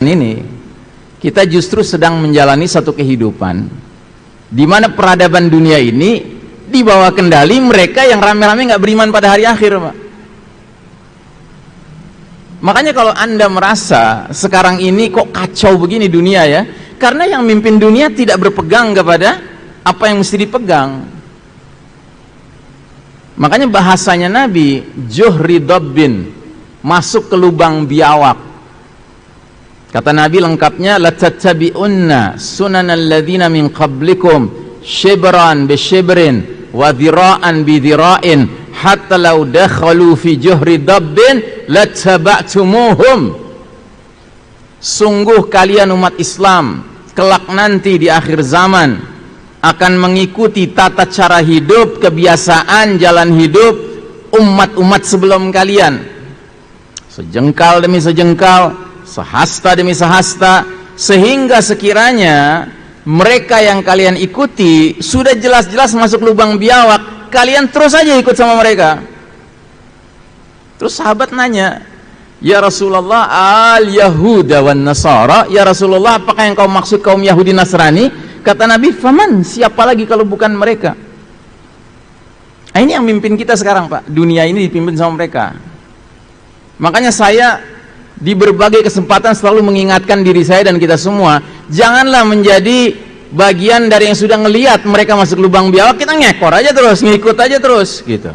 Ini kita justru sedang menjalani satu kehidupan di mana peradaban dunia ini di bawah kendali mereka yang rame-rame nggak beriman pada hari akhir, Pak. Makanya kalau Anda merasa sekarang ini kok kacau begini dunia ya, karena yang mimpin dunia tidak berpegang kepada apa yang mesti dipegang. Makanya bahasanya Nabi, juhri dabbin, masuk ke lubang biawak. Kata Nabi lengkapnya, latattabi'unna sunanal ladzina min qablikum shibran bi shibrin wa dhira'an bi dhira'in hatta law dakhalu fi juhri dabbin lattaba'tumuhum. Sungguh kalian umat Islam kelak nanti di akhir zaman akan mengikuti tata cara hidup, kebiasaan, jalan hidup umat-umat sebelum kalian, sejengkal demi sejengkal, sehasta demi sehasta, sehingga sekiranya mereka yang kalian ikuti sudah jelas-jelas masuk lubang biawak, kalian terus saja ikut sama mereka. Terus sahabat nanya, ya Rasulullah, al-Yahuda wan Nasara, ya Rasulullah, apakah yang kau maksud kaum Yahudi Nasrani? Kata Nabi, faman, siapa lagi kalau bukan mereka? Nah, ini yang mimpin kita sekarang, Pak. Dunia ini dipimpin sama mereka. Makanya saya di berbagai kesempatan selalu mengingatkan diri saya dan kita semua, janganlah menjadi bagian dari yang sudah ngelihat mereka masuk lubang biawak, kita ngekor aja terus, ngikut aja terus gitu.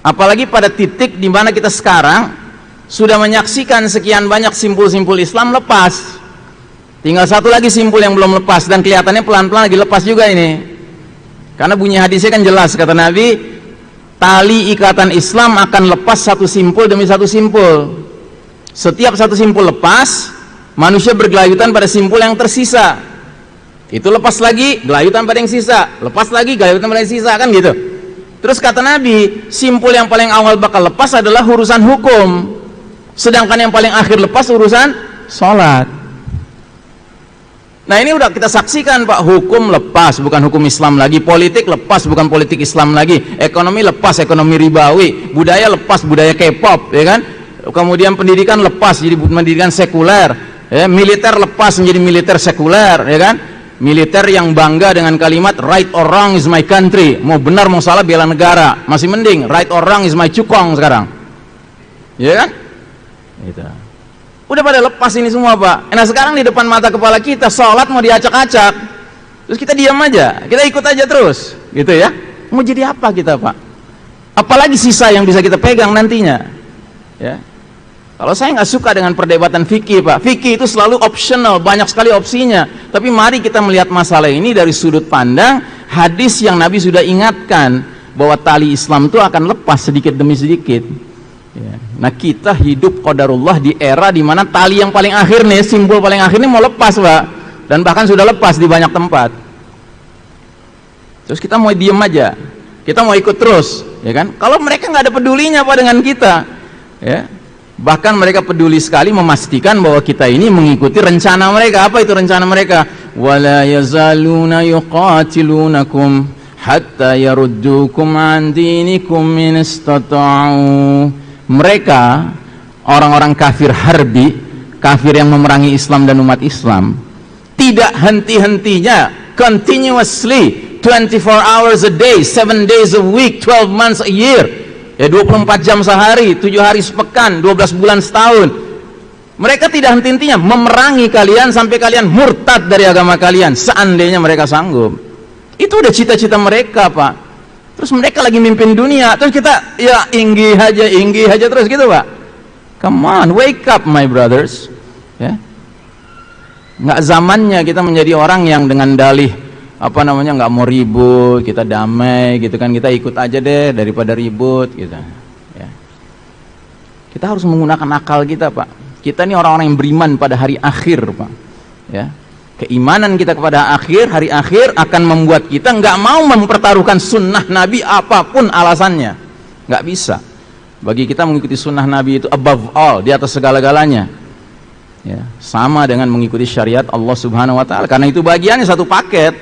Apalagi pada titik di mana kita sekarang sudah menyaksikan sekian banyak simpul-simpul Islam lepas, tinggal satu lagi simpul yang belum lepas, dan kelihatannya pelan-pelan lagi lepas juga ini, karena bunyi hadisnya kan jelas, kata Nabi, tali ikatan Islam akan lepas satu simpul demi satu simpul. Setiap satu simpul lepas, manusia bergelayutan pada simpul yang tersisa. Itu lepas lagi, gelayutan pada yang sisa, lepas lagi, gelayutan pada yang sisa, kan gitu. Terus kata Nabi, simpul yang paling awal bakal lepas adalah urusan hukum, sedangkan yang paling akhir lepas urusan sholat. Nah, ini udah kita saksikan, Pak. Hukum lepas, bukan hukum Islam lagi. Politik lepas, bukan politik Islam lagi. Ekonomi lepas, ekonomi ribawi. Budaya lepas, budaya K-pop, ya kan? Kemudian pendidikan lepas, jadi pendidikan sekuler, ya. Militer lepas menjadi militer sekuler, ya kan? Militer yang bangga dengan kalimat right or wrong is my country. Mau benar mau salah bela negara. Masih mending right or wrong is my cukong sekarang, ya kan? Gitu. Udah pada lepas ini semua, Pak. Nah, sekarang di depan mata kepala kita sholat mau diacak-acak, terus kita diam aja, kita ikut aja terus, gitu ya. Mau jadi apa kita, Pak? Apalagi sisa yang bisa kita pegang nantinya, ya. Kalau saya nggak suka dengan perdebatan fikih, Pak. Fikih itu selalu optional, banyak sekali opsinya. Tapi mari kita melihat masalah ini dari sudut pandang hadis yang Nabi sudah ingatkan bahwa tali Islam itu akan lepas sedikit demi sedikit. Ya. Nah, kita hidup qadarullah di era di mana tali yang paling akhir nih, simpul paling akhir ini mau lepas, Pak. Dan bahkan sudah lepas di banyak tempat. Terus kita mau diem aja, kita mau ikut terus, ya kan? Kalau mereka nggak ada pedulinya, Pak, dengan kita, ya. Bahkan mereka peduli sekali memastikan bahwa kita ini mengikuti rencana mereka. Apa itu rencana mereka? Wala yazaluna yuqatilunakum hatta yaruddukum an dinikum in istata'u. Mereka orang-orang kafir harbi, kafir yang memerangi Islam dan umat Islam, tidak henti-hentinya, continuously, 24 hours a day, 7 days a week, 12 months a year, ya 24 jam sehari, 7 hari sepekan, 12 bulan setahun. Mereka tidak henti-hentinya memerangi kalian sampai kalian murtad dari agama kalian, seandainya mereka sanggup. Itu udah cita-cita mereka, Pak. Terus mereka lagi mimpin dunia, terus kita ya inggi aja terus gitu, Pak. Come on, wake up my brothers, ya. Nggak zamannya kita menjadi orang yang dengan dalih nggak mau ribut, kita damai gitu kan, kita ikut aja deh daripada ribut gitu, ya. Kita harus menggunakan akal kita, Pak. Kita ini orang-orang yang beriman pada hari akhir, Pak, ya. Keimanan kita kepada hari akhir akan membuat kita nggak mau mempertaruhkan sunnah Nabi apapun alasannya. Nggak bisa. Bagi kita mengikuti sunnah Nabi itu above all, di atas segala-galanya, ya. Sama dengan mengikuti syariat Allah Subhanahu wa ta'ala, karena itu bagiannya satu paket.